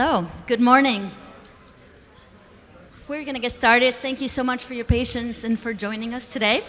So, good morning. We're going to get started. Thank you so much for your patience and for joining us today.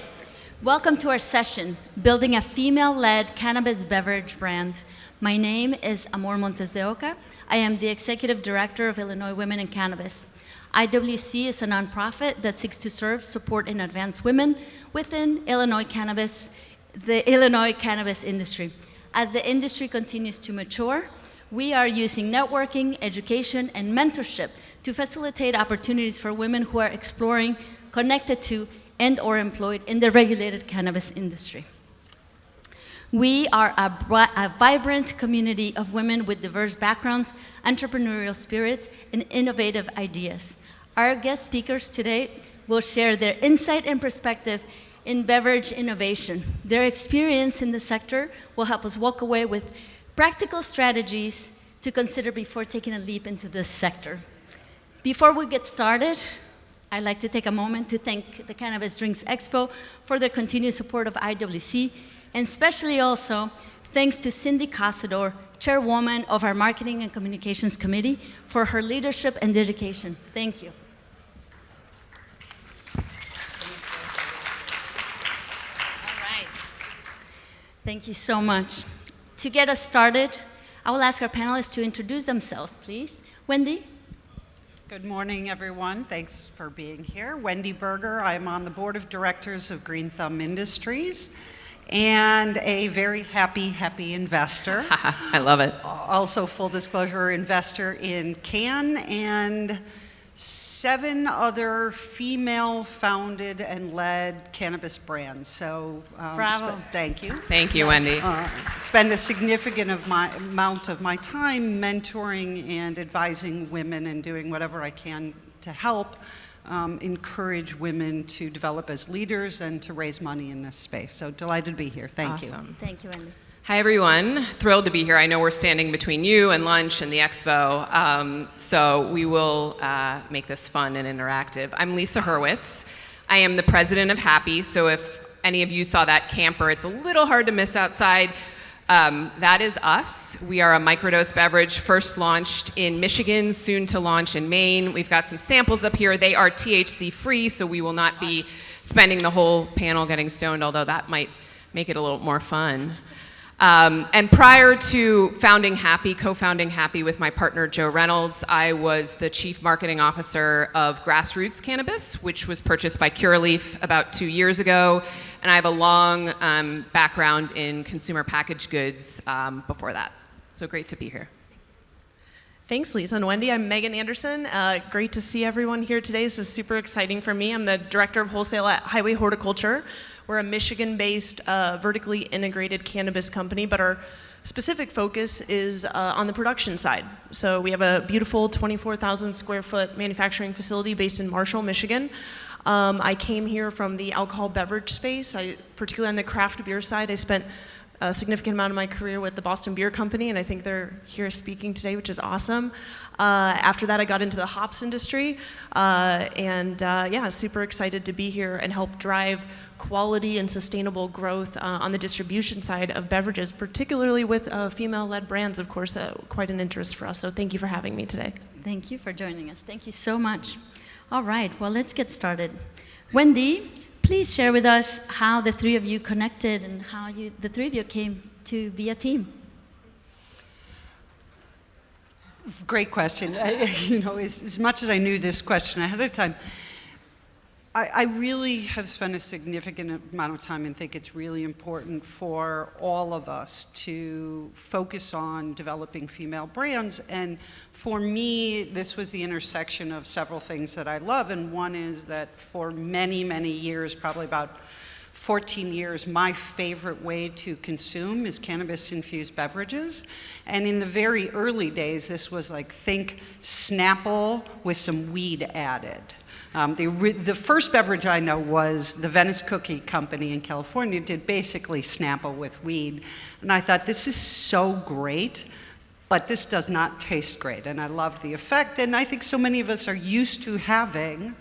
Welcome to our session, Building a Female-Led Cannabis Beverage Brand. My name is Amor Montes de Oca. I am the Executive Director of Illinois Women in Cannabis. IWC is a nonprofit that seeks to serve, support, and advance women within Illinois cannabis, the Illinois cannabis industry. As the industry continues to mature, we are using networking, education, and mentorship to facilitate opportunities for women who are exploring, connected to, and/or employed in the regulated cannabis industry. We are a vibrant community of women with diverse backgrounds, entrepreneurial spirits, and innovative ideas. Our guest speakers today will share their insight and perspective in beverage innovation. Their experience in the sector will help us walk away with practical strategies to consider before taking a leap into this sector. Before we get started, I'd like to take a moment to thank the Cannabis Drinks Expo for their continued support of IWC, and especially also thanks to Cindy Casador, chairwoman of our Marketing and Communications Committee, for her leadership and dedication. Thank you. All right. Thank you so much. To get us started, I will ask our panelists to introduce themselves, please. Wendy? Good morning, everyone. Thanks for being here. Wendy Berger. I'm on the board of directors of Green Thumb Industries and a very happy investor. I love it. Also, full disclosure, investor in Cann and 7 other female-founded and led cannabis brands. So, Bravo. thank you. Thank you, Wendy. Spend a significant amount of my time mentoring and advising women and doing whatever I can to help encourage women to develop as leaders and to raise money in this space. So delighted to be here. Thank you. Thank you, Wendy. Hi, everyone. Thrilled to be here. I know we're standing between you and lunch and the expo, so we will make this fun and interactive. I'm Lisa Hurwitz. I am the president of Happy, so if any of you saw that camper, it's a little hard to miss outside. That is us. We are a microdose beverage, first launched in Michigan, soon to launch in Maine. We've got some samples up here. They are THC-free, so we will not be spending the whole panel getting stoned, although that might make it a little more fun. And prior to co-founding Happy with my partner Joe Reynolds, I was the chief marketing officer of Grassroots Cannabis, which was purchased by Curaleaf about 2 years ago. And I have a long background in consumer packaged goods before that. So great to be here. Thanks, Lisa and Wendy. I'm Megan Anderson. Great to see everyone here today. This is super exciting for me. I'm the director of wholesale at Highway Horticulture. We're a Michigan-based, vertically integrated cannabis company, but our specific focus is on the production side. So we have a beautiful 24,000 square foot manufacturing facility based in Marshall, Michigan. I came here from the alcohol beverage space, particularly on the craft beer side. I spent a significant amount of my career with the Boston Beer Company, and I think they're here speaking today, which is awesome. After that, I got into the hops industry, super excited to be here and help drive quality and sustainable growth on the distribution side of beverages, particularly with female-led brands, of course, quite an interest for us. So thank you for having me today. Thank you for joining us. Thank you so much. All right, well, let's get started. Wendy, please share with us how the three of you connected and how the three of you came to be a team. Great question. As much as I knew this question ahead of time, I really have spent a significant amount of time and think it's really important for all of us to focus on developing female brands. And for me, this was the intersection of several things that I love. And one is that for many, many years, probably about 14 years, my favorite way to consume is cannabis-infused beverages. And in the very early days, this was like, think Snapple with some weed added. The first beverage I know was the Venice Cookie Company in California did basically Snapple with weed. And I thought, this is so great, but this does not taste great. And I loved the effect. And I think so many of us are used to having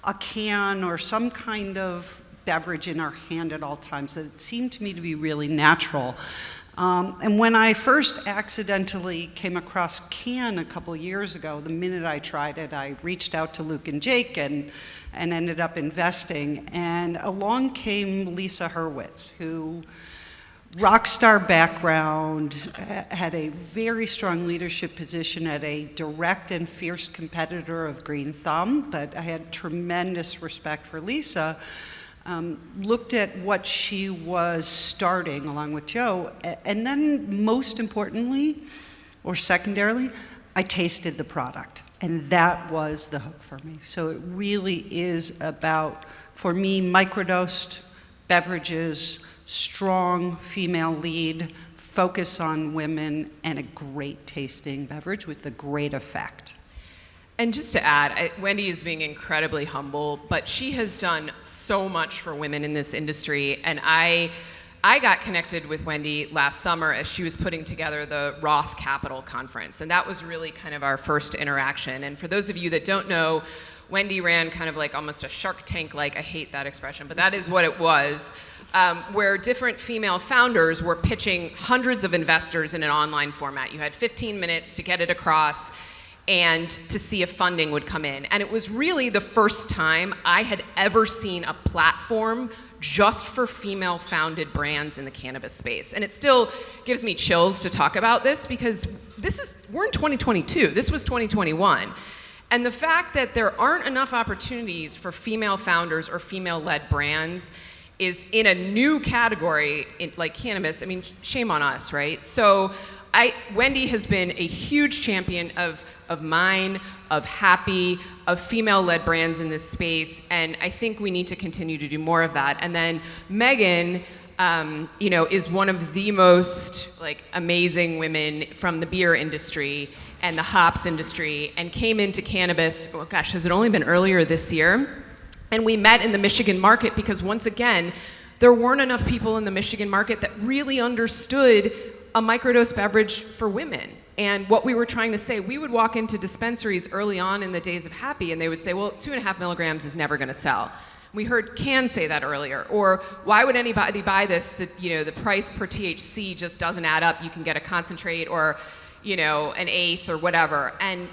a can or some kind of beverage in our hand at all times that it seemed to me to be really natural. And when I first accidentally came across Can a couple years ago, the minute I tried it, I reached out to Luke and Jake and ended up investing. And along came Lisa Hurwitz, who, rock star background, had a very strong leadership position at a direct and fierce competitor of Green Thumb, but I had tremendous respect for Lisa. Looked at what she was starting along with Joe, and then most importantly, or secondarily, I tasted the product, and that was the hook for me. So it really is about, for me, microdosed beverages, strong female lead, focus on women, and a great tasting beverage with a great effect. And just to add, Wendy is being incredibly humble, but she has done so much for women in this industry. And I got connected with Wendy last summer as she was putting together the Roth Capital Conference. And that was really kind of our first interaction. And for those of you that don't know, Wendy ran kind of like almost a Shark Tank-like, I hate that expression, but that is what it was, where different female founders were pitching hundreds of investors in an online format. You had 15 minutes to get it across and to see if funding would come in. And it was really the first time I had ever seen a platform just for female-founded brands in the cannabis space. And it still gives me chills to talk about this because we're in 2022, this was 2021. And the fact that there aren't enough opportunities for female founders or female-led brands is in a new category like cannabis. I mean, shame on us, right? So Wendy has been a huge champion of mine, of Happy, of female-led brands in this space, and I think we need to continue to do more of that. And then Megan, is one of the most amazing women from the beer industry and the hops industry, and came into cannabis. Oh gosh, has it only been earlier this year? And we met in the Michigan market because once again, there weren't enough people in the Michigan market that really understood a microdose beverage for women. And what we were trying to say, we would walk into dispensaries early on in the days of Happy and they would say, well, 2.5 milligrams is never gonna sell. We heard Can say that earlier. Or why would anybody buy this? The price per THC just doesn't add up. You can get a concentrate or an eighth or whatever. And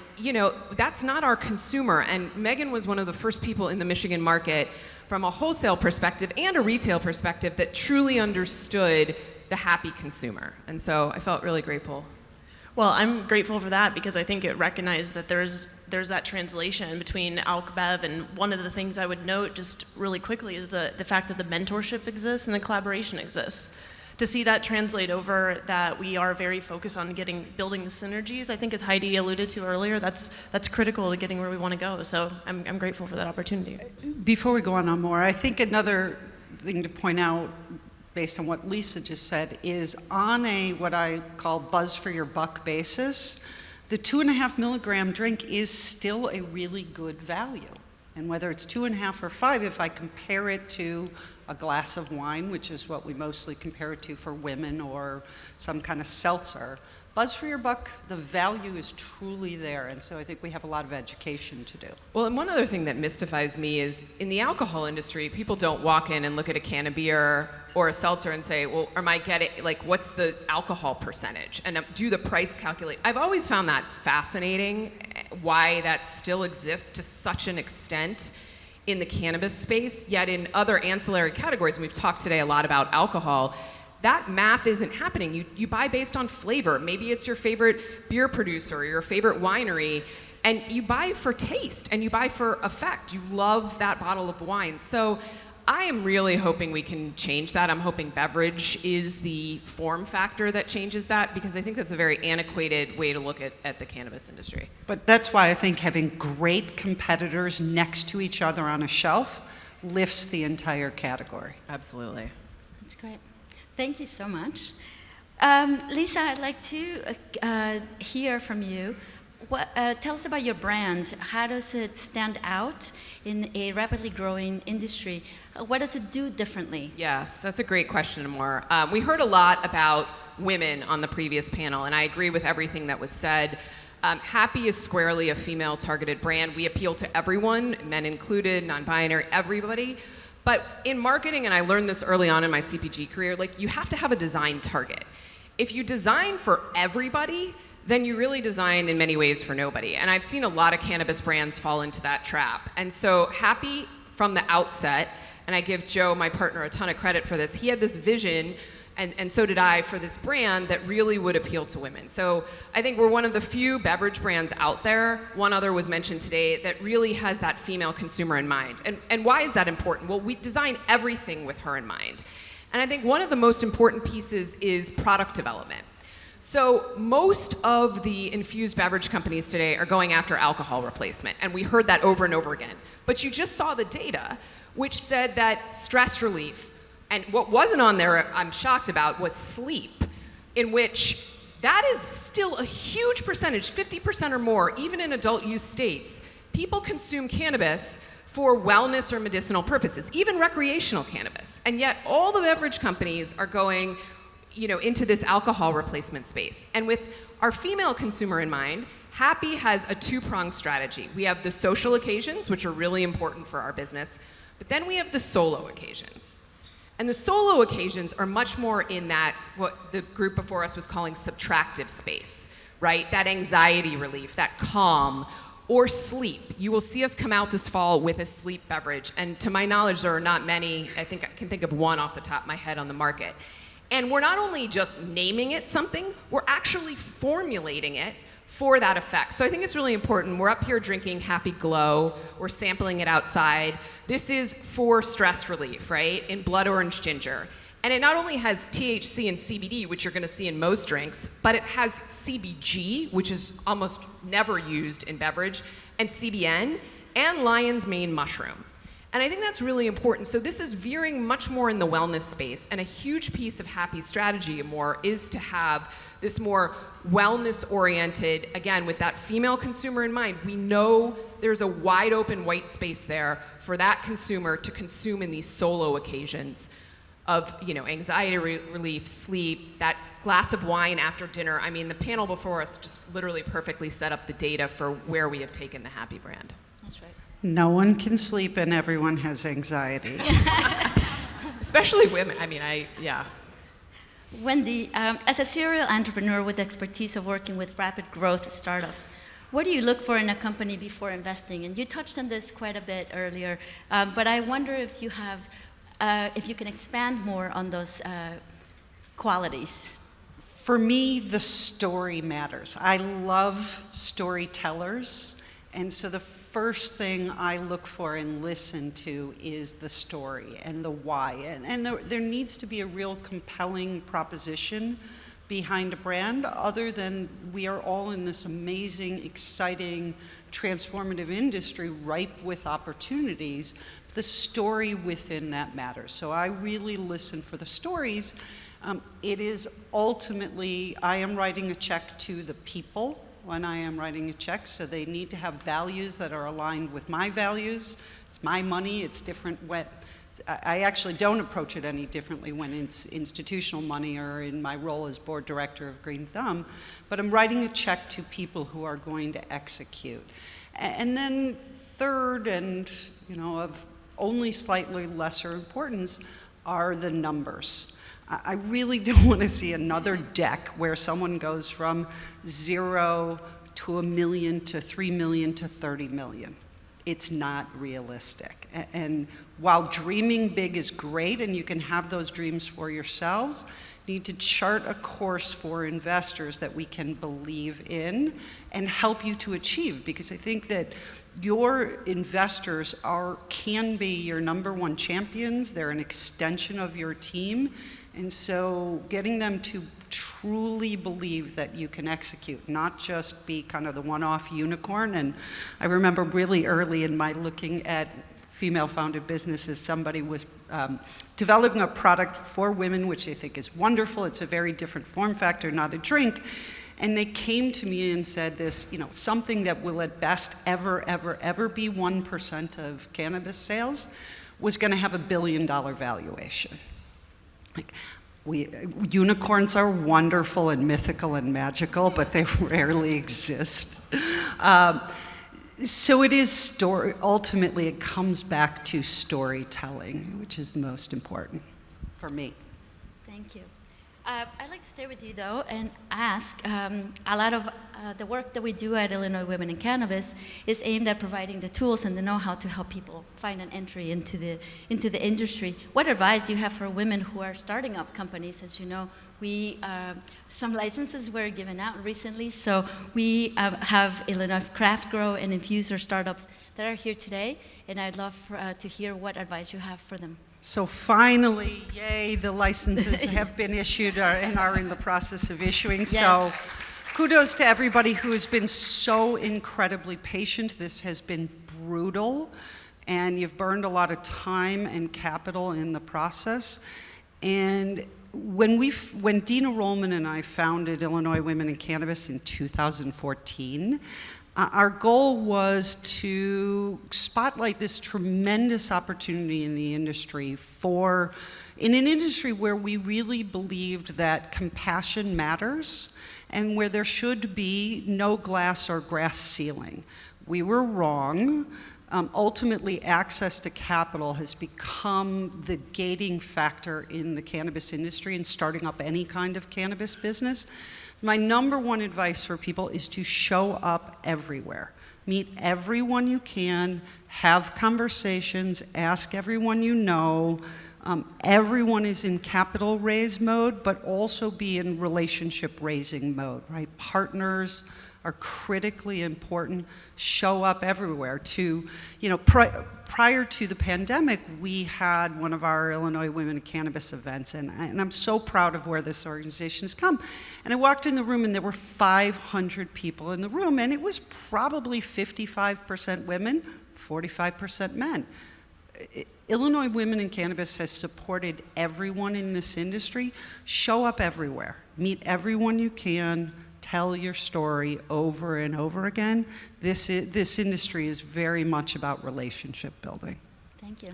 that's not our consumer. And Megan was one of the first people in the Michigan market from a wholesale perspective and a retail perspective that truly understood the Happy consumer. And so I felt really grateful. Well, I'm grateful for that because I think it recognized that there's that translation between Alc Bev, and one of the things I would note just really quickly is the fact that the mentorship exists and the collaboration exists. To see that translate over, that we are very focused on building the synergies, I think as Heidi alluded to earlier, that's critical to getting where we want to go. So I'm grateful for that opportunity. Before we go on Amor, I think another thing to point out based on what Lisa just said, is on a what I call buzz for your buck basis, the 2.5 milligram drink is still a really good value. And whether it's 2.5 or 5, if I compare it to a glass of wine, which is what we mostly compare it to for women, or some kind of seltzer, buzz for your buck, the value is truly there. And so I think we have a lot of education to do. Well, and one other thing that mystifies me is in the alcohol industry, people don't walk in and look at a can of beer or a seltzer and say, well, am I getting, what's the alcohol percentage? And do the price calculate? I've always found that fascinating, why that still exists to such an extent in the cannabis space, yet in other ancillary categories, and we've talked today a lot about alcohol, that math isn't happening. You buy based on flavor. Maybe it's your favorite beer producer or your favorite winery, and you buy for taste and you buy for effect. You love that bottle of wine. So I am really hoping we can change that. I'm hoping Beverage is the form factor that changes that, because I think that's a very antiquated way to look at the cannabis industry. But that's why I think having great competitors next to each other on a shelf lifts the entire category. Absolutely. That's great. Thank you so much. Lisa, I'd like to hear from you. Tell us about your brand. How does it stand out in a rapidly growing industry? What does it do differently? Yes, that's a great question, Amor. We heard a lot about women on the previous panel, and I agree with everything that was said. Happy is squarely a female-targeted brand. We appeal to everyone, men included, non-binary, everybody. But in marketing, and I learned this early on in my CPG career, you have to have a design target. if you design for everybody, then you really design in many ways for nobody. And I've seen a lot of cannabis brands fall into that trap. And so Happy from the outset, and I give Joe, my partner, a ton of credit for this, he had this vision, and so did I, for this brand that really would appeal to women. So I think we're one of the few beverage brands out there, one other was mentioned today, that really has that female consumer in mind. And why is that important? Well, we design everything with her in mind. And I think one of the most important pieces is product development. So most of the infused beverage companies today are going after alcohol replacement, and we heard that over and over again. But you just saw the data, which said that stress relief, and what wasn't on there, I'm shocked about, was sleep, in which that is still a huge percentage, 50% or more, even in adult use states. People consume cannabis for wellness or medicinal purposes, even recreational cannabis. And yet all the beverage companies are going, into this alcohol replacement space. And with our female consumer in mind, Happy has a two-pronged strategy. We have the social occasions, which are really important for our business, but then we have the solo occasions. And the solo occasions are much more in that, what the group before us was calling subtractive space, right? That anxiety relief, that calm, or sleep. You will see us come out this fall with a sleep beverage. And to my knowledge, there are not many, I think I can think of one off the top of my head on the market. And we're not only just naming it something, we're actually formulating it for that effect. So I think it's really important. We're up here drinking Happy Glow. We're sampling it outside. This is for stress relief, right? In blood orange ginger. And it not only has THC and CBD, which you're going to see in most drinks, but it has CBG, which is almost never used in beverage, and CBN, and lion's mane mushroom. And I think that's really important. So this is veering much more in the wellness space. And a huge piece of Happy's strategy, Amor, is to have this more wellness-oriented, again, with that female consumer in mind. We know there's a wide open white space there for that consumer to consume in these solo occasions of, anxiety relief, sleep, that glass of wine after dinner. I mean, the panel before us just literally perfectly set up the data for where we have taken the Happy brand. That's right. No one can sleep and everyone has anxiety. Especially women. Yeah. Wendy, as a serial entrepreneur with expertise of working with rapid growth startups, what do you look for in a company before investing? And you touched on this quite a bit earlier, but I wonder if you can expand more on those qualities. For me, the story matters. I love storytellers, and so the first thing I look for and listen to is the story and the why. And there needs to be a real compelling proposition behind a brand, other than we are all in this amazing, exciting, transformative industry ripe with opportunities. The story within that matters. So I really listen for the stories. It is ultimately, I am writing a check to the people when I am writing a check, so they need to have values that are aligned with my values. It's my money, it's different when, I actually don't approach it any differently when it's institutional money or in my role as board director of Green Thumb, but I'm writing a check to people who are going to execute. And then third, and of only slightly lesser importance, are the numbers. I really don't want to see another deck where someone goes from 0 to $1 million to $3 million to $30 million. It's not realistic. And while dreaming big is great, and you can have those dreams for yourselves, you need to chart a course for investors that we can believe in and help you to achieve. Because I think that your investors can be your number one champions. They're an extension of your team. And so getting them to truly believe that you can execute, not just be kind of the one-off unicorn. And I remember really early in my looking at female-founded businesses, somebody was developing a product for women, which they think is wonderful. It's a very different form factor, not a drink. And they came to me and said this, something that will at best ever be 1% of cannabis sales was going to have $1 billion valuation. Unicorns are wonderful and mythical and magical, but they rarely exist. So it is ultimately it comes back to storytelling, which is the most important for me. Thank you. I'd like to stay with you though and ask, a lot of the work that we do at Illinois Women in Cannabis is aimed at providing the tools and the know-how to help people find an entry into the industry. What advice do you have for women who are starting up companies? As you know, some licenses were given out recently, so we have Illinois Craft Grow and Infuser startups that are here today, and I'd love to hear what advice you have for them. So finally, yay, the licenses have been issued and are in the process of issuing. Yes. So kudos to everybody who has been so incredibly patient. This has been brutal, and you've burned a lot of time and capital in the process. And when Dina Rollman and I founded Illinois Women in Cannabis in 2014, our goal was to spotlight this tremendous opportunity in the industry in an industry where we really believed that compassion matters and where there should be no glass or grass ceiling. We were wrong. Ultimately, access to capital has become the gating factor in the cannabis industry and starting up any kind of cannabis business. My number one advice for people is to show up everywhere. Meet everyone you can, have conversations, ask everyone you know. Everyone is in capital raise mode, but also be in relationship raising mode, right? Partners are critically important. Show up everywhere. Prior to the pandemic, we had one of our Illinois Women in Cannabis events, and I'm so proud of where this organization has come. And I walked in the room, and there were 500 people in the room, and it was probably 55% women, 45% men. Illinois Women in Cannabis has supported everyone in this industry. Show up everywhere. Meet everyone you can. Tell your story over and over again. This industry is very much about relationship building. Thank you.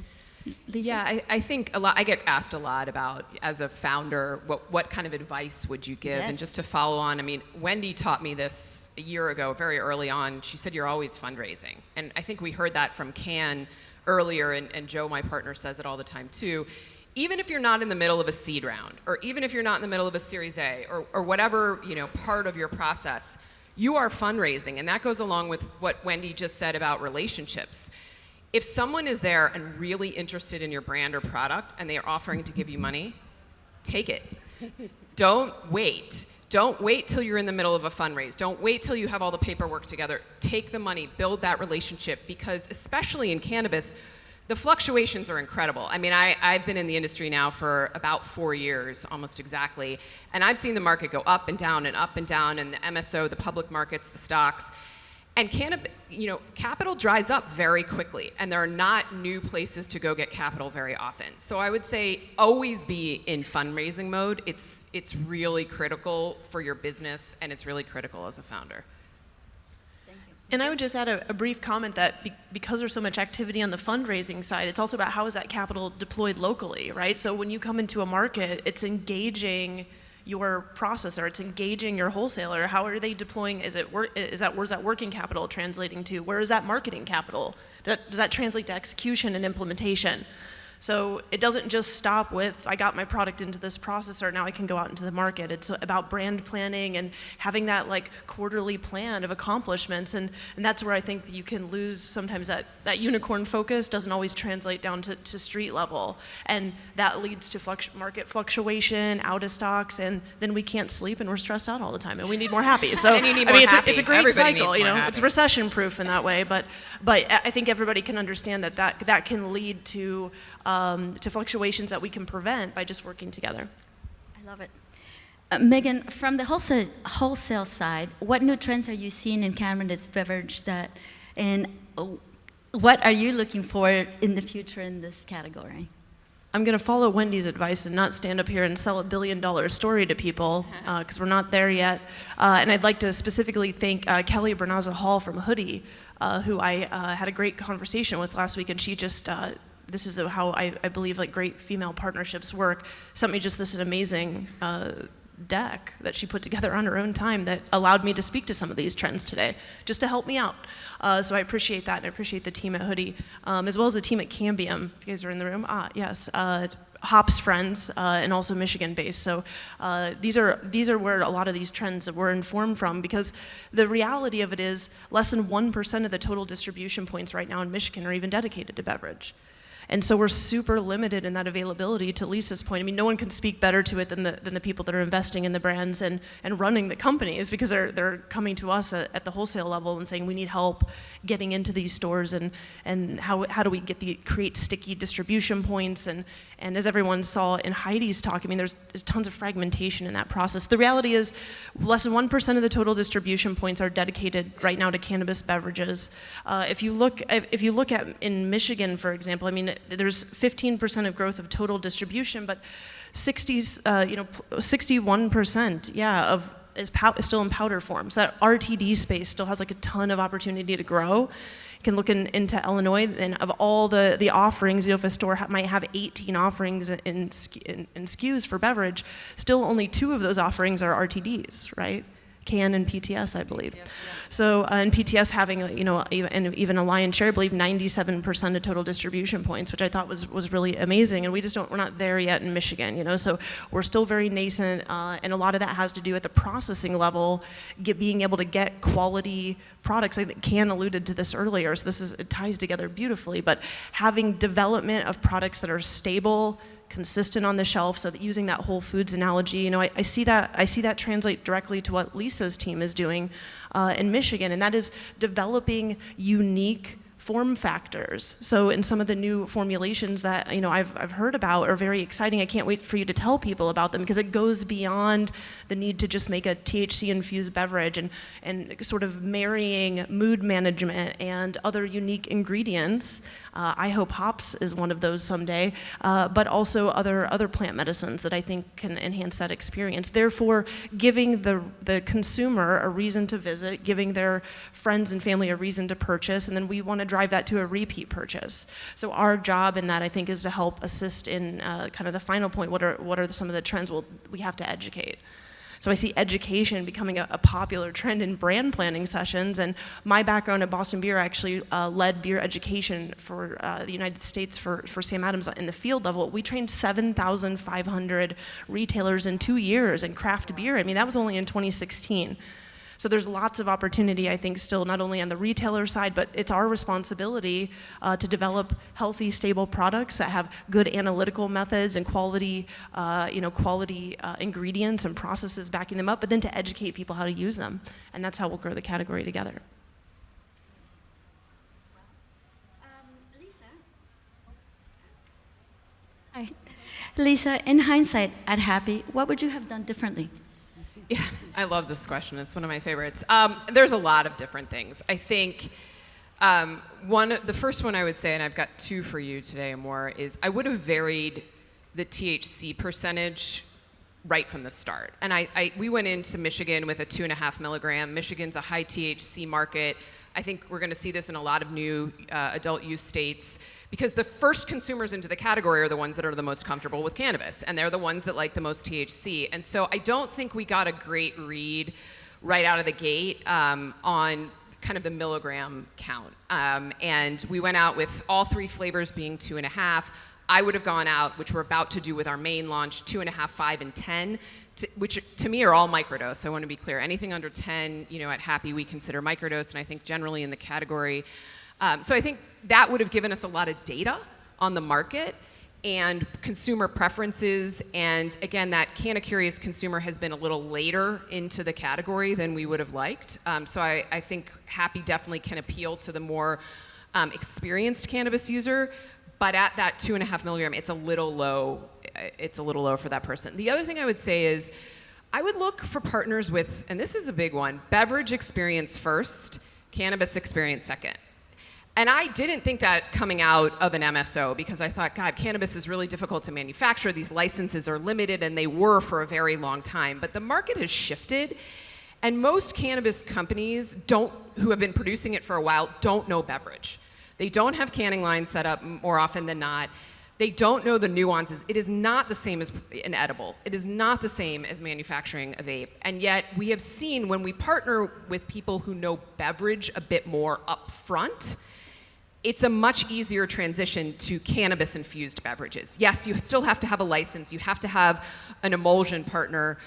Lisa? Yeah, I think I get asked a lot about, as a founder, what kind of advice would you give? Yes. And just to follow on, Wendy taught me this a year ago, very early on. She said, you're always fundraising. And I think we heard that from Can earlier, and Joe, my partner, says it all the time too. Even if you're not in the middle of a seed round, or even if you're not in the middle of a Series A, or whatever part of your process, you are fundraising, and that goes along with what Wendy just said about relationships. If someone is there and really interested in your brand or product, and they are offering to give you money, take it. Don't wait. Don't wait till you're in the middle of a fundraise. Don't wait till you have all the paperwork together. Take the money, build that relationship, because especially in cannabis, the fluctuations are incredible. I've been in the industry now for about 4 years, almost exactly, and I've seen the market go up and down and up and down, and the MSO, the public markets, the stocks, and capital dries up very quickly, and there are not new places to go get capital very often. So I would say always be in fundraising mode. It's really critical for your business, and it's really critical as a founder. And I would just add a brief comment that because there's so much activity on the fundraising side, it's also about how is that capital deployed locally, right? So when you come into a market, it's engaging your processor, it's engaging your wholesaler. How are they deploying? Where's that working capital translating to? Where is that marketing capital? Does that translate to execution and implementation? So it doesn't just stop with, I got my product into this processor, now I can go out into the market. It's about brand planning and having that quarterly plan of accomplishments. And that's where I think you can lose sometimes that unicorn focus doesn't always translate down to street level. And that leads to market fluctuation, out of stocks, and then we can't sleep and we're stressed out all the time and we need more happy. So and you need more happy. It's a great Everybody cycle, needs more happy. It's recession proof in that way. But I think everybody can understand that can lead to fluctuations that we can prevent by just working together. I love it. Megan, from the wholesale side, what new trends are you seeing in cannabis beverage and what are you looking for in the future in this category? I'm going to follow Wendy's advice and not stand up here and sell $1 billion story to people because we're not there yet. And I'd like to specifically thank Kelly Bernaza Hall from Hoodie, who I had a great conversation with last week, and she just this is how I believe great female partnerships work. Sent me just this amazing deck that she put together on her own time that allowed me to speak to some of these trends today, just to help me out. So I appreciate that, and I appreciate the team at Hoodie, as well as the team at Cambium. If you guys are in the room, yes. hops friends, and also Michigan-based. So these are where a lot of these trends were informed from, because the reality of it is less than 1% of the total distribution points right now in Michigan are even dedicated to beverage. And so we're super limited in that availability, to Lisa's point. I mean, no one can speak better to it than the people that are investing in the brands and running the companies, because they're coming to us at the wholesale level and saying, we need help getting into these stores, and how do we create sticky distribution points, and as everyone saw in Heidi's talk, I mean, there's tons of fragmentation in that process. The reality is less than 1% of the total distribution points are dedicated right now to cannabis beverages. If you look at in Michigan, for example, I mean, there's 15% of growth of total distribution, but 61%, is still in powder form. So that RTD space still has like a ton of opportunity to grow. You can look into Illinois, and of all the offerings, if a store might have 18 offerings in SKUs for beverage, still only 2 of those offerings are RTDs, right? Can and PTS, I believe. PTS, yeah. So, and PTS having, even a lion's share, I believe 97% of total distribution points, which I thought was really amazing. And we're not there yet in Michigan, so we're still very nascent, and a lot of that has to do at the processing level, being able to get quality products. I think Can alluded to this earlier, so it ties together beautifully, but having development of products that are stable, consistent on the shelf, so that using that Whole Foods analogy, I see that translate directly to what Lisa's team is doing in Michigan, and that is developing unique form factors. So in some of the new formulations that I've heard about are very exciting. I can't wait for you to tell people about them, because it goes beyond the need to just make a THC infused beverage, and sort of marrying mood management and other unique ingredients. I hope hops is one of those someday, but also other plant medicines that I think can enhance that experience. Therefore, giving the consumer a reason to visit, giving their friends and family a reason to purchase, and then we want to drive that to a repeat purchase. So our job in that, I think, is to help assist in kind of the final point. What are some of the trends? Well, we have to educate. So I see education becoming a popular trend in brand planning sessions, and my background at Boston Beer actually led beer education for the United States for Sam Adams in the field level. We trained 7,500 retailers in 2 years in craft beer. I mean, that was only in 2016. So there's lots of opportunity, I think, still not only on the retailer side, but it's our responsibility to develop healthy, stable products that have good analytical methods and quality ingredients and processes backing them up, but then to educate people how to use them. And that's how we'll grow the category together. Hi. Lisa, in hindsight, at Happy, what would you have done differently? Yeah, I love this question. It's one of my favorites. There's a lot of different things. I think the first one I would say, and I've got 2 for you today, Amor, is I would have varied the THC percentage right from the start. And we went into Michigan with a 2.5 milligram. Michigan's a high THC market. I think we're going to see this in a lot of new adult use states, because the first consumers into the category are the ones that are the most comfortable with cannabis, and they're the ones that like the most THC. And so I don't think we got a great read right out of the gate on kind of the milligram count. And we went out with all 3 flavors being 2.5. I would have gone out, which we're about to do with our main launch, 2.5, 5, and 10. Which to me are all microdose. So I want to be clear. Anything under 10, at Happy, we consider microdose, and I think generally in the category. So I think that would have given us a lot of data on the market and consumer preferences. And again, that Canna Curious consumer has been a little later into the category than we would have liked. So I think Happy definitely can appeal to the more experienced cannabis user. But at that 2.5 milligram, it's a little low. It's a little low for that person. The other thing I would say is, I would look for partners with, and this is a big one, beverage experience first, cannabis experience second. And I didn't think that coming out of an MSO, because I thought, God, cannabis is really difficult to manufacture. These licenses are limited, and they were for a very long time. But the market has shifted, and most cannabis companies who have been producing it for a while don't know beverage. They don't have canning lines set up more often than not. They don't know the nuances. It is not the same as an edible. It is not the same as manufacturing a vape. And yet we have seen, when we partner with people who know beverage a bit more up front, it's a much easier transition to cannabis-infused beverages. Yes, you still have to have a license, you have to have an emulsion partner,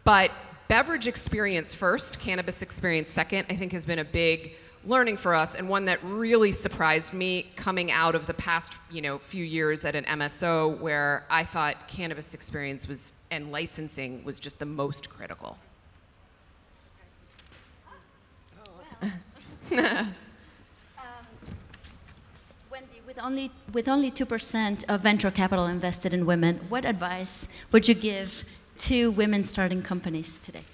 but beverage experience first, cannabis experience second, I think has been a big learning for us, and one that really surprised me coming out of the past few years at an MSO where I thought cannabis experience was and licensing was just the most critical. Wendy, with only 2% of venture capital invested in women, what advice would you give to women starting companies today?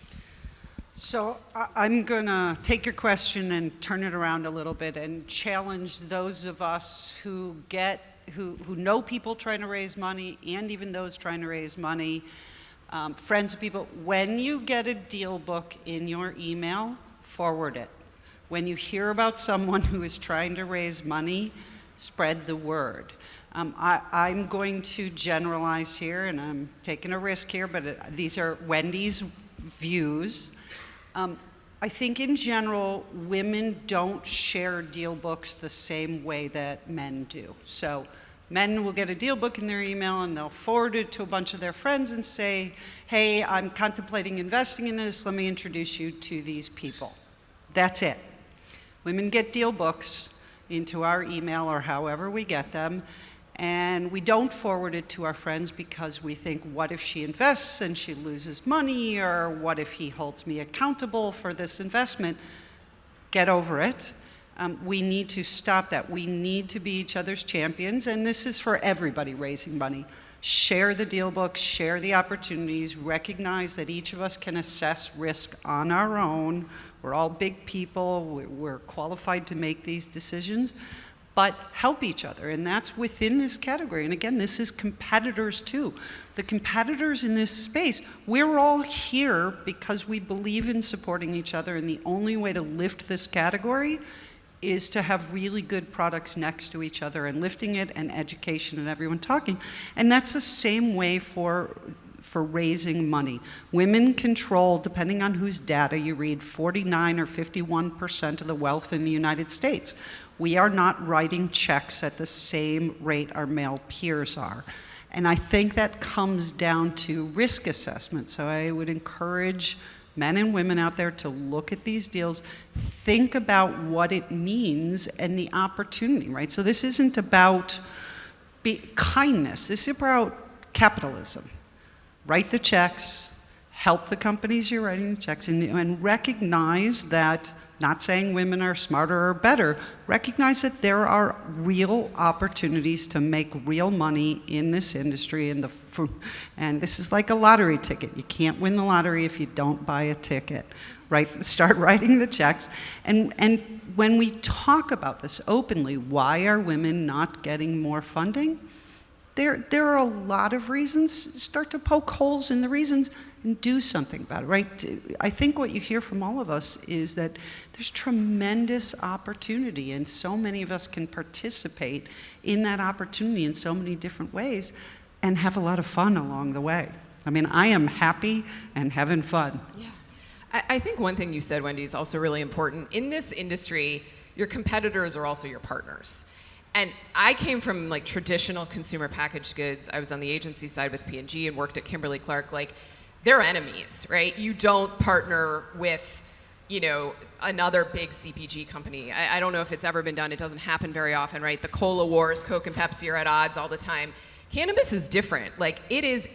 So I'm going to take your question and turn it around a little bit and challenge those of us who know people trying to raise money, and even those trying to raise money, friends of people. When you get a deal book in your email, forward it. When you hear about someone who is trying to raise money, spread the word. I'm going to generalize here, and I'm taking a risk here, but these are Wendy's views. I think in general, women don't share deal books the same way that men do. So men will get a deal book in their email and they'll forward it to a bunch of their friends and say, hey, I'm contemplating investing in this, let me introduce you to these people. That's it. Women get deal books into our email or however we get them, and we don't forward it to our friends because we think, what if she invests and she loses money, or what if he holds me accountable for this investment? Get over it. We need to stop that. We need to be each other's champions, and this is for everybody raising money. Share the deal book, share the opportunities, recognize that each of us can assess risk on our own. We're all big people, we're qualified to make these decisions, but help each other, and that's within this category. And again, this is competitors too. The competitors in this space, we're all here because we believe in supporting each other, and the only way to lift this category is to have really good products next to each other and lifting it, and education and everyone talking. And that's the same way for raising money. Women control, depending on whose data you read, 49 or 51% of the wealth in the United States. We are not writing checks at the same rate our male peers are. And I think that comes down to risk assessment. So I would encourage men and women out there to look at these deals, think about what it means and the opportunity, right? So this isn't about kindness, this is about capitalism. Write the checks, help the companies you're writing the checks, and recognize that, not saying women are smarter or better, recognize that there are real opportunities to make real money in this industry, and this is like a lottery ticket. You can't win the lottery if you don't buy a ticket, right? Start writing the checks. And when we talk about this openly, why are women not getting more funding? There are a lot of reasons. Start to poke holes in the reasons and do something about it, right? I think what you hear from all of us is that there's tremendous opportunity, and so many of us can participate in that opportunity in so many different ways and have a lot of fun along the way. I mean, I am happy and having fun. Yeah. I think one thing you said, Wendy, is also really important. In this industry, your competitors are also your partners. And I came from like traditional consumer packaged goods. I was on the agency side with P&G and worked at Kimberly-Clark. Like, they're enemies, right? You don't partner with, another big CPG company. I don't know if it's ever been done. It doesn't happen very often, right? The cola wars, Coke and Pepsi are at odds all the time. Cannabis is different. Like, it is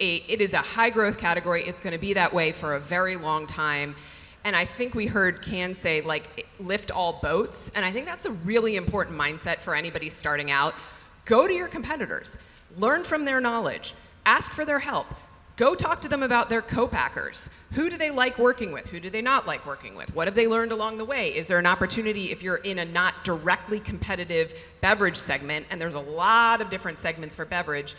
a high growth category. It's going to be that way for a very long time. And I think we heard Can say, like, lift all boats. And I think that's a really important mindset for anybody starting out. Go to your competitors. Learn from their knowledge. Ask for their help. Go talk to them about their co-packers. Who do they like working with? Who do they not like working with? What have they learned along the way? Is there an opportunity if you're in a not directly competitive beverage segment, and there's a lot of different segments for beverage,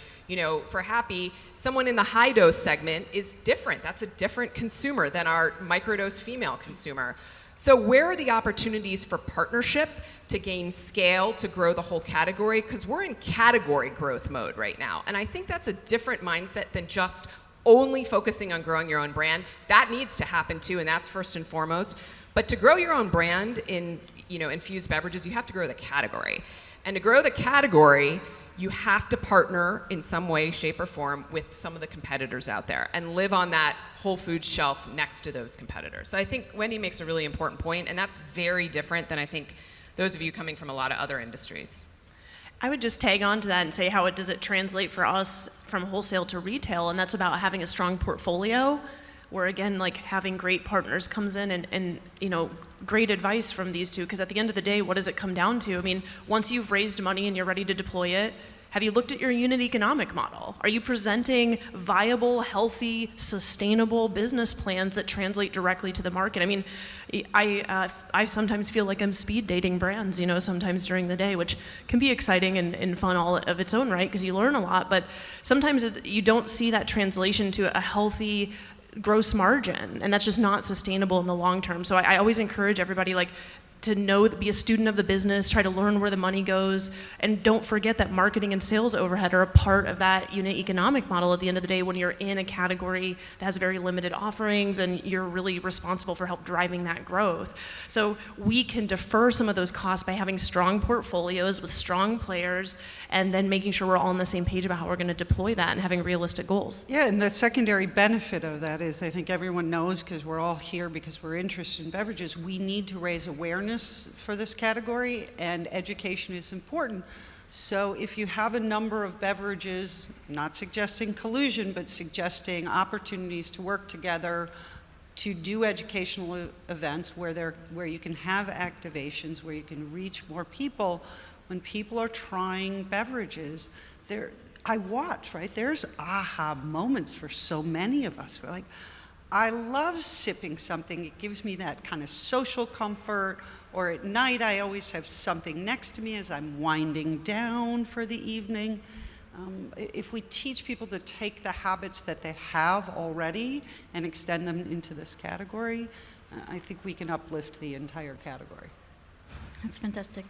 for Happy, someone in the high dose segment is different. That's a different consumer than our microdose female consumer. So where are the opportunities for partnership to gain scale, to grow the whole category? Because we're in category growth mode right now. And I think that's a different mindset than just only focusing on growing your own brand. That needs to happen too, and that's first and foremost. But to grow your own brand in infused beverages, you have to grow the category. And to grow the category, you have to partner in some way, shape, or form with some of the competitors out there and live on that Whole Foods shelf next to those competitors. So I think Wendy makes a really important point, and that's very different than I think those of you coming from a lot of other industries. I would just tag on to that and say how does it translate for us from wholesale to retail, and that's about having a strong portfolio where, again, like having great partners comes in and great advice from these two, because at the end of the day, what does it come down to? I mean, once you've raised money and you're ready to deploy it, have you looked at your unit economic model? Are you presenting viable, healthy, sustainable business plans that translate directly to the market? I mean, I sometimes feel like I'm speed dating brands, sometimes during the day, which can be exciting and fun all of its own right, because you learn a lot, but sometimes you don't see that translation to a healthy gross margin, and that's just not sustainable in the long term. So I always encourage everybody to be a student of the business, try to learn where the money goes, and don't forget that marketing and sales overhead are a part of that unit economic model at the end of the day when you're in a category that has very limited offerings and you're really responsible for help driving that growth. So we can defer some of those costs by having strong portfolios with strong players and then making sure we're all on the same page about how we're going to deploy that and having realistic goals. Yeah, and the secondary benefit of that is, I think everyone knows, because we're all here because we're interested in beverages, we need to raise awareness for this category, and education is important. So if you have a number of beverages, not suggesting collusion, but suggesting opportunities to work together to do educational events where you can have activations, where you can reach more people, when people are trying beverages, I watch, right? There's aha moments for so many of us. We're like, I love sipping something. It gives me that kind of social comfort. Or at night, I always have something next to me as I'm winding down for the evening. If we teach people to take the habits that they have already and extend them into this category, I think we can uplift the entire category. That's fantastic.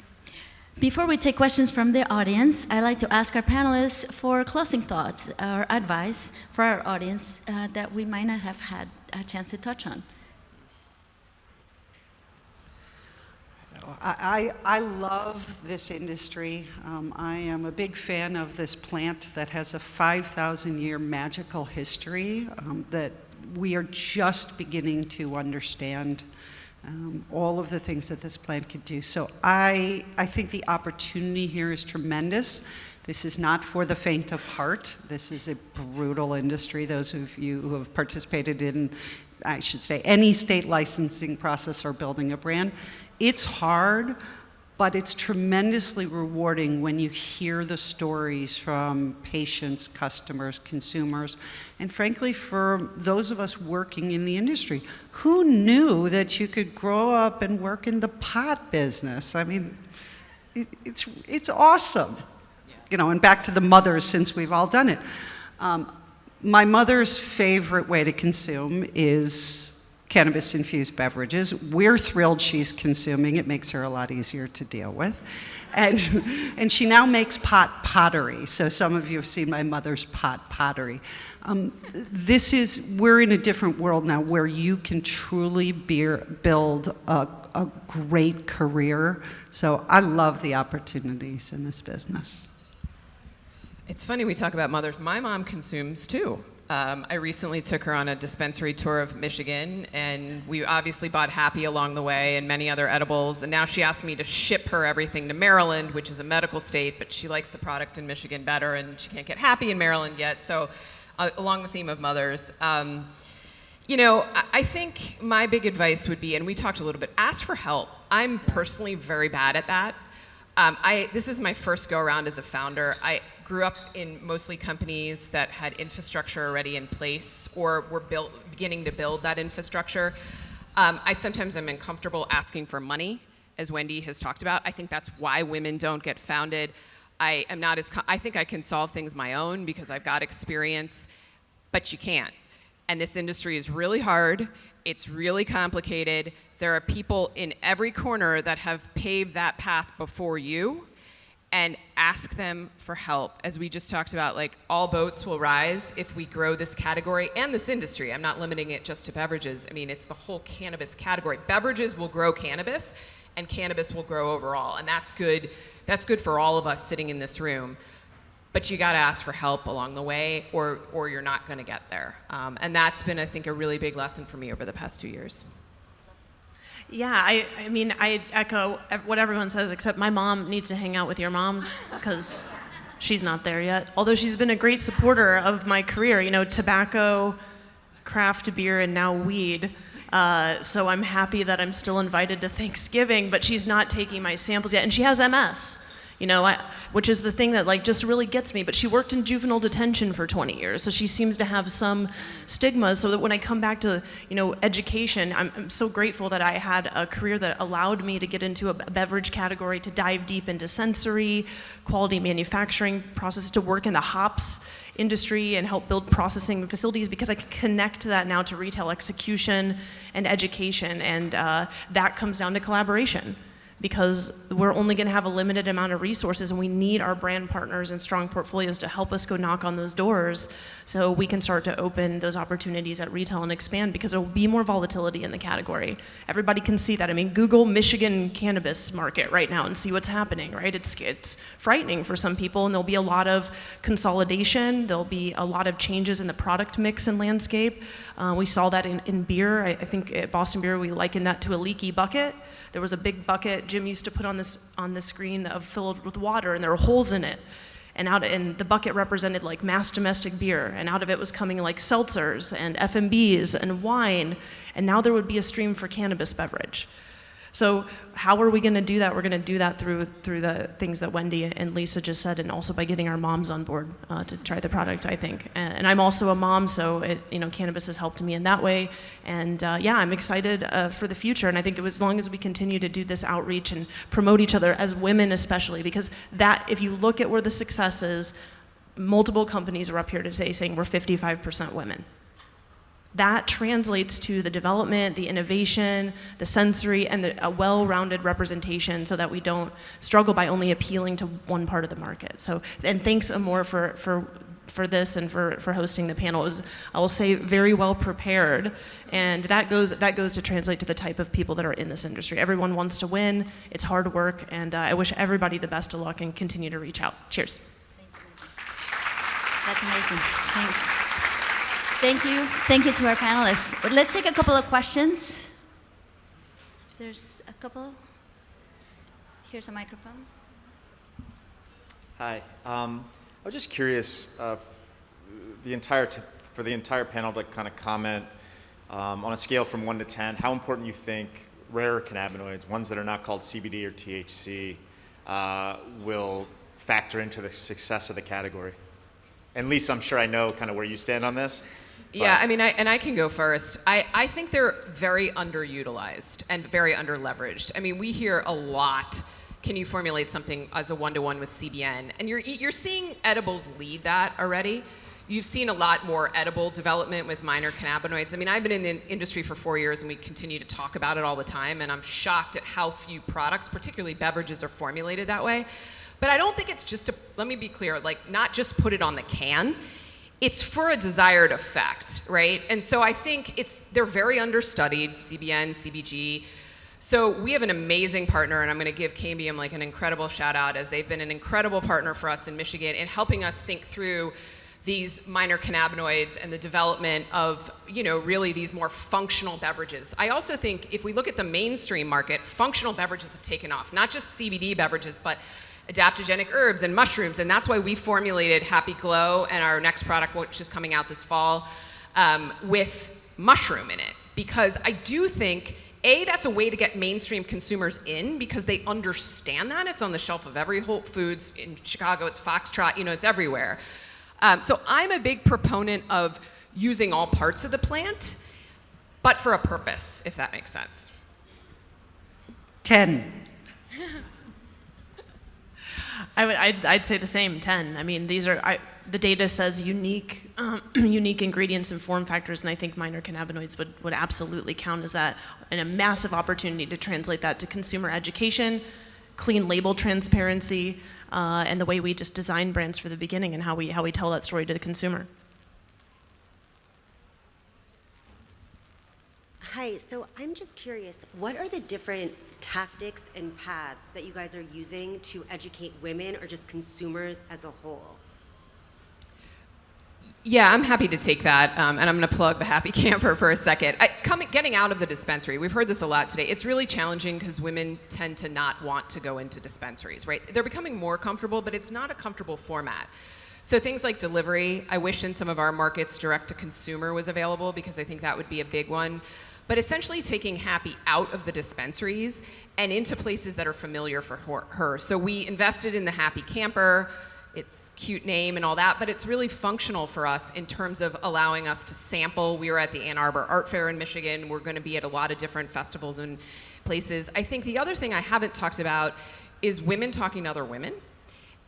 Before we take questions from the audience, I'd like to ask our panelists for closing thoughts or advice for our audience that we might not have had a chance to touch on. I love this industry. I am a big fan of this plant that has a 5,000-year magical history that we are just beginning to understand all of the things that this plant could do. So I think the opportunity here is tremendous. This is not for the faint of heart. This is a brutal industry. Those of you who have participated in, I should say, any state licensing process or building a brand, it's hard, but it's tremendously rewarding when you hear the stories from patients, customers, consumers, and frankly, for those of us working in the industry. Who knew that you could grow up and work in the pot business? I mean, it's awesome. And back to the mothers, since we've all done it. My mother's favorite way to consume is cannabis-infused beverages. We're thrilled she's consuming. It makes her a lot easier to deal with. And she now makes pottery. So some of you have seen my mother's pottery. We're in a different world now where you can truly build a great career. So I love the opportunities in this business. It's funny we talk about mothers. My mom consumes too. I recently took her on a dispensary tour of Michigan, and we obviously bought Happy along the way and many other edibles, and now she asked me to ship her everything to Maryland, which is a medical state, but she likes the product in Michigan better, and she can't get Happy in Maryland yet, so along the theme of mothers. I think my big advice would be, and we talked a little bit, ask for help. I'm personally very bad at that. This is my first go-around as a founder. I grew up in mostly companies that had infrastructure already in place or were beginning to build that infrastructure. I sometimes am uncomfortable asking for money, as Wendy has talked about. I think that's why women don't get founded. I think I can solve things my own because I've got experience, but you can't. And this industry is really hard. It's really complicated. There are people in every corner that have paved that path before you, and ask them for help. As we just talked about, all boats will rise if we grow this category and this industry. I'm not limiting it just to beverages. I mean, it's the whole cannabis category. Beverages will grow cannabis, and cannabis will grow overall, and that's good. That's good for all of us sitting in this room. But you got to ask for help along the way, or you're not going to get there. And that's been, I think, a really big lesson for me over the past 2 years. Yeah, I mean, I echo what everyone says, except my mom needs to hang out with your moms because she's not there yet. Although she's been a great supporter of my career, you know, tobacco, craft beer, and now weed. So I'm happy that I'm still invited to Thanksgiving, but she's not taking my samples yet. And she has MS, you know, which is the thing that like just really gets me. But she worked in juvenile detention for 20 years, so she seems to have some stigmas. So that when I come back to, you know, education, I'm so grateful that I had a career that allowed me to get into a beverage category, to dive deep into sensory, quality manufacturing processes, to work in the hops industry and help build processing facilities, because I can connect that now to retail execution and education, and that comes down to collaboration, because we're only going to have a limited amount of resources, and we need our brand partners and strong portfolios to help us go knock on those doors so we can start to open those opportunities at retail and expand, because there will be more volatility in the category. Everybody can see that. I mean, Google Michigan cannabis market right now and see what's happening, right? It's frightening for some people, and there'll be a lot of consolidation. There'll be a lot of changes in the product mix and landscape. We saw that in beer. I think at Boston Beer, we likened that to a leaky bucket. There was a big bucket Jim used to put on the screen filled with water, and there were holes in it. And the bucket represented like mass domestic beer, and out of it was coming like seltzers and FMBs and wine, and now there would be a stream for cannabis beverage. So how are we going to do that? We're going to do that through the things that Wendy and Lisa just said, and also by getting our moms on board to try the product, I think. And I'm also a mom, so cannabis has helped me in that way. And yeah, I'm excited for the future. And I think as long as we continue to do this outreach and promote each other as women, especially, because that, if you look at where the success is, multiple companies are up here today saying we're 55% women. That translates to the development, the innovation, the sensory, and a well-rounded representation, so that we don't struggle by only appealing to one part of the market. So, and thanks, Amor, for this and for hosting the panel. It was, I will say, very well prepared, and that goes to translate to the type of people that are in this industry. Everyone wants to win. It's hard work, and I wish everybody the best of luck and continue to reach out. Cheers. That's amazing. Thanks. Thank you. Thank you to our panelists. Let's take a couple of questions. There's a couple. Here's a microphone. Hi. I was just curious, for the entire panel to kind of comment on a scale from 1 to 10, how important you think rare cannabinoids, ones that are not called CBD or THC, will factor into the success of the category. And Lisa, I'm sure I know kind of where you stand on this. Yeah, I mean, I can go first. I think they're very underutilized and very underleveraged. I mean, we hear a lot, can you formulate something as a one-to-one with CBN? And you're seeing edibles lead that already. You've seen a lot more edible development with minor cannabinoids. I mean, I've been in the industry for 4 years, and we continue to talk about it all the time, and I'm shocked at how few products, particularly beverages, are formulated that way. But I don't think it's just let me be clear, like, not just put it on the can. It's for a desired effect, right? And so I think they're very understudied, CBN, CBG. So we have an amazing partner, and I'm going to give Cambium like an incredible shout out, as they've been an incredible partner for us in Michigan in helping us think through these minor cannabinoids and the development of, really these more functional beverages. I also think if we look at the mainstream market, functional beverages have taken off, not just CBD beverages, but adaptogenic herbs and mushrooms, and that's why we formulated Happy Glow and our next product, which is coming out this fall, with mushroom in it. Because I do think, that's a way to get mainstream consumers in, because they understand that. It's on the shelf of every Whole Foods. In Chicago, it's Foxtrot, it's everywhere. So I'm a big proponent of using all parts of the plant, but for a purpose, if that makes sense. 10. I'd say the same, 10. I mean, these are, the data says unique ingredients and form factors, and I think minor cannabinoids would absolutely count as that, and a massive opportunity to translate that to consumer education, clean label transparency, and the way we just design brands for the beginning, and how we tell that story to the consumer. Hi, so I'm just curious, what are the different tactics and paths that you guys are using to educate women or just consumers as a whole? Yeah, I'm happy to take that, and I'm going to plug the Happy Camper for a second. Getting out of the dispensary, we've heard this a lot today. It's really challenging because women tend to not want to go into dispensaries, right? They're becoming more comfortable, but it's not a comfortable format. So things like delivery, I wish in some of our markets direct to consumer was available because I think that would be a big one. But essentially taking Happy out of the dispensaries and into places that are familiar for her. So we invested in the Happy Camper. It's a cute name and all that, but it's really functional for us in terms of allowing us to sample. We were at the Ann Arbor Art Fair in Michigan. We're going to be at a lot of different festivals and places. I think the other thing I haven't talked about is women talking to other women.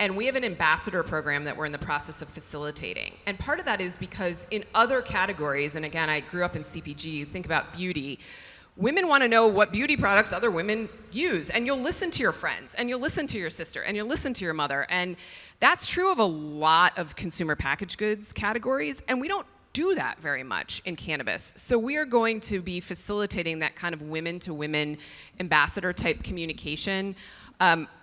And we have an ambassador program that we're in the process of facilitating. And part of that is because in other categories, and again, I grew up in CPG, think about beauty, women want to know what beauty products other women use. And you'll listen to your friends, and you'll listen to your sister, and you'll listen to your mother. And that's true of a lot of consumer packaged goods categories, and we don't do that very much in cannabis. So we are going to be facilitating that kind of women-to-women ambassador type communication.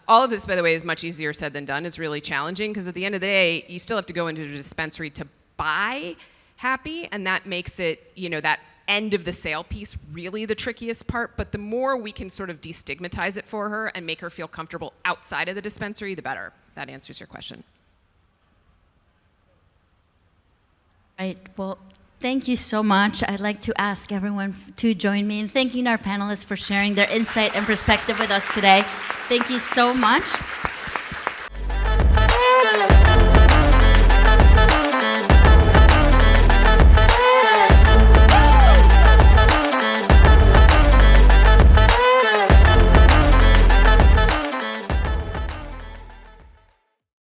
All of this, by the way, is much easier said than done. It's really challenging because at the end of the day, you still have to go into a dispensary to buy Happy, and that makes it, that end of the sale piece really the trickiest part. But the more we can sort of destigmatize it for her and make her feel comfortable outside of the dispensary, the better. That answers your question. Right. Well, thank you so much. I'd like to ask everyone to join me in thanking our panelists for sharing their insight and perspective with us today. Thank you so much.